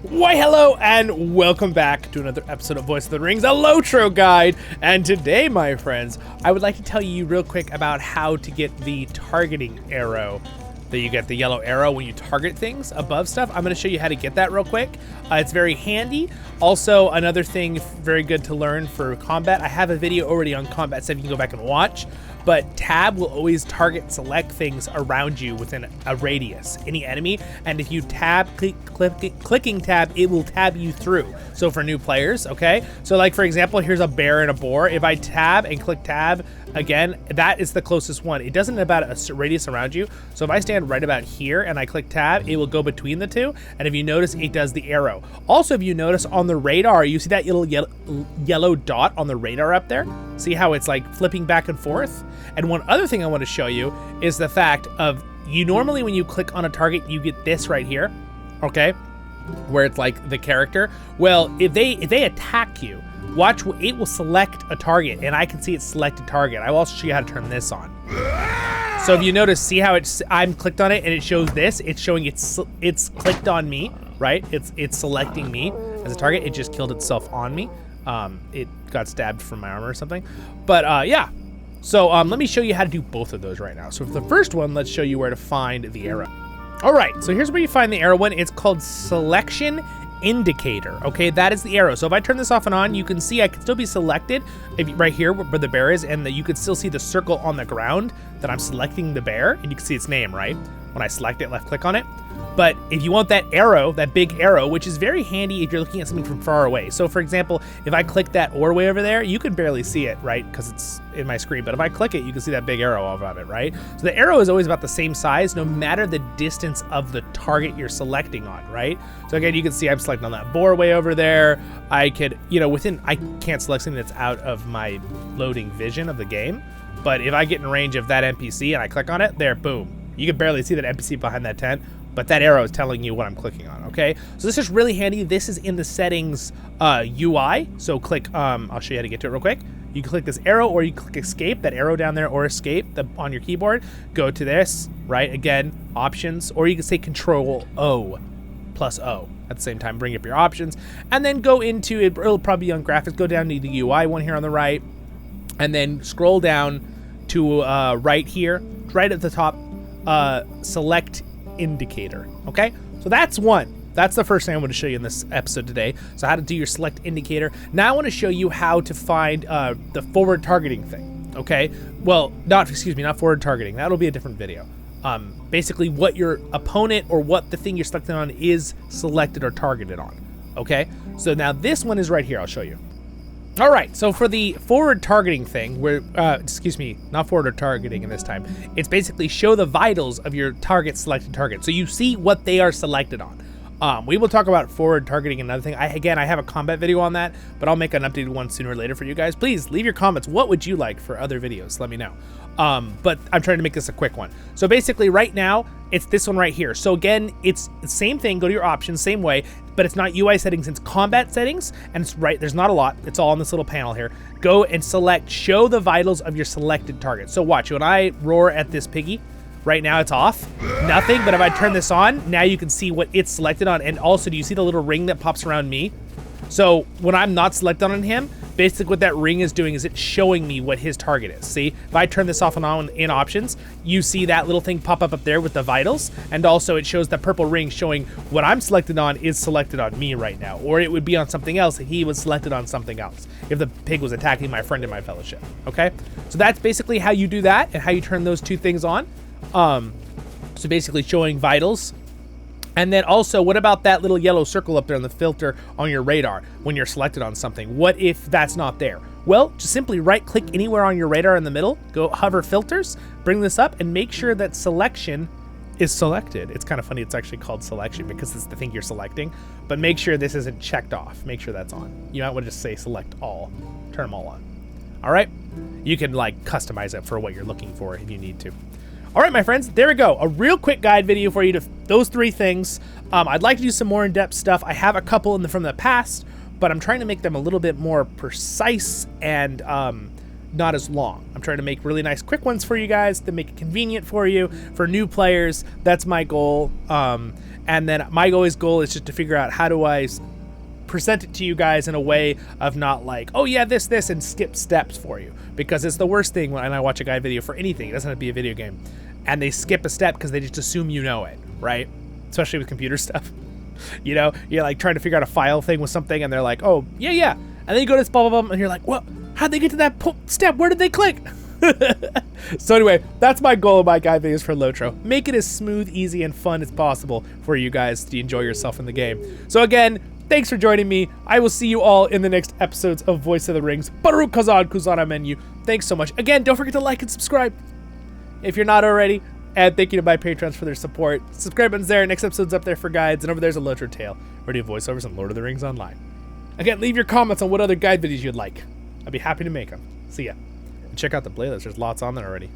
Why hello and welcome back to another episode of Voice of the Rings, a LOTRO guide. And today, my friends, I would like to tell you real quick about how to get the targeting arrow. That you get the yellow arrow when you target things above stuff. I'm going to show you how to get that real quick. It's very handy. Also, another thing very good to learn for combat. I have a video already on combat stuff you can go back and watch. But tab will always target select things around you within a radius, any enemy. And if you tab, clicking tab, it will tab you through. So for new players, okay? So like for example, here's a bear and a boar. If I tab and click tab, again, that is the closest one. It doesn't about a radius around you. So if I stand right about here and I click tab, it will go between the two. And if you notice, it does the arrow. Also, if you notice on the radar, you see that little yellow dot on the radar up there? See how it's like flipping back and forth? And one other thing I want to show you is the fact of you normally when you click on a target, you get this right here, okay? Where it's like the character. Well, if they attack you, watch, it will select a target, and I can see it select a target. I will also show you how to turn this on. So if you notice, see how I'm clicked on it and it shows this, it's showing it's clicked on me, right? It's selecting me as a target. It just killed itself on me. It got stabbed from my armor or something. But yeah. So let me show you how to do both of those right now. So for the first one, let's show you where to find the arrow. All right, so here's where you find the arrow one. It's called Selection Indicator, okay? That is the arrow. So if I turn this off and on, you can see I can still be selected right here where the bear is, and you can still see the circle on the ground that I'm selecting the bear, and you can see its name, right? When I select it, left click on it. But if you want that arrow, that big arrow, which is very handy if you're looking at something from far away. So for example, if I click that ore way over there, you can barely see it, right? Because it's in my screen. But if I click it, you can see that big arrow off of it, right? So the arrow is always about the same size, no matter the distance of the target you're selecting on, right? So again, you can see I'm selecting on that boar way over there. I could, I can't select something that's out of my loading vision of the game. But if I get in range of that NPC and I click on it, there, boom. You can barely see that NPC behind that tent, but that arrow is telling you what I'm clicking on, okay? So this is really handy. This is in the settings UI. So click, I'll show you how to get to it real quick. You can click this arrow or you click escape, that arrow down there, or escape on your keyboard. Go to this, right? Again, options, or you can say Control O plus O at the same time, bring up your options. And then go into, it'll probably be on graphics, go down to the UI one here on the right, and then scroll down to right here, right at the top, select indicator, okay? So that's one. That's the first thing I want to show you in this episode today. So how to do your select indicator. Now I want to show you how to find the forward targeting thing, okay? Well, not forward targeting. That'll be a different video. Basically what your opponent or what the thing you're selecting on is selected or targeted on, okay? So now this one is right here. I'll show you. All right, so for the forward targeting thing, not forward targeting in this time, it's basically show the vitals of your selected target. So you see what they are selected on. We will talk about forward targeting another thing. I have a combat video on that, but I'll make an updated one sooner or later for you guys. Please leave your comments. What would you like for other videos? Let me know. But I'm trying to make this a quick one. So basically right now, it's this one right here. So again, it's the same thing. Go to your options, same way, but it's not UI settings, it's combat settings, and it's right, there's not a lot. It's all on this little panel here. Go and select, show the vitals of your selected target. So watch, when I roar at this piggy, right now it's off, nothing, but if I turn this on, now you can see what it's selected on, and also, do you see the little ring that pops around me? So when I'm not selected on him, basically what that ring is doing is it's showing me what his target is. See, if I turn this off and on in options, you see that little thing pop up there with the vitals, and also it shows that purple ring showing what I'm selected on is selected on me right now, or it would be on something else if he was selected on something else, if the pig was attacking my friend in my fellowship, okay? So that's basically how you do that and how you turn those two things on. So basically showing vitals. And then also, what about that little yellow circle up there on the filter on your radar when you're selected on something? What if that's not there? Well, just simply right click anywhere on your radar in the middle, go hover filters, bring this up, and make sure that selection is selected. It's kind of funny it's actually called selection because it's the thing you're selecting, but make sure this isn't checked off. Make sure that's on. You might want to just say select all, turn them all on. All right? You can like customize it for what you're looking for if you need to. All right, my friends, there we go. A real quick guide video for you to those three things. I'd like to do some more in-depth stuff. I have a couple from the past, but I'm trying to make them a little bit more precise and not as long. I'm trying to make really nice quick ones for you guys to make it convenient for you, for new players. That's my goal. And then my goal is just to figure out how do I present it to you guys in a way of not like, oh yeah, this, and skip steps for you. Because it's the worst thing when I watch a guide video for anything. It doesn't have to be a video game. And they skip a step because they just assume you know it, right? Especially with computer stuff. You know, you're like trying to figure out a file thing with something and they're like, oh, yeah. And then you go to this blah, blah, blah, and you're like, well, how'd they get to that step? Where did they click? So anyway, that's my goal of my guide videos for LOTRO. Make it as smooth, easy, and fun as possible for you guys to enjoy yourself in the game. So again, thanks for joining me. I will see you all in the next episodes of Voice of the Rings. Baruch Kazan Kuzana menu. Thanks so much. Again, don't forget to like and subscribe if you're not already. And thank you to my patrons for their support. Subscribe button's there. Next episode's up there for guides. And over there's a LOTRO tale where I do voiceovers on Lord of the Rings Online. Again, leave your comments on what other guide videos you'd like. I'd be happy to make them. See ya. And check out the playlist. There's lots on there already.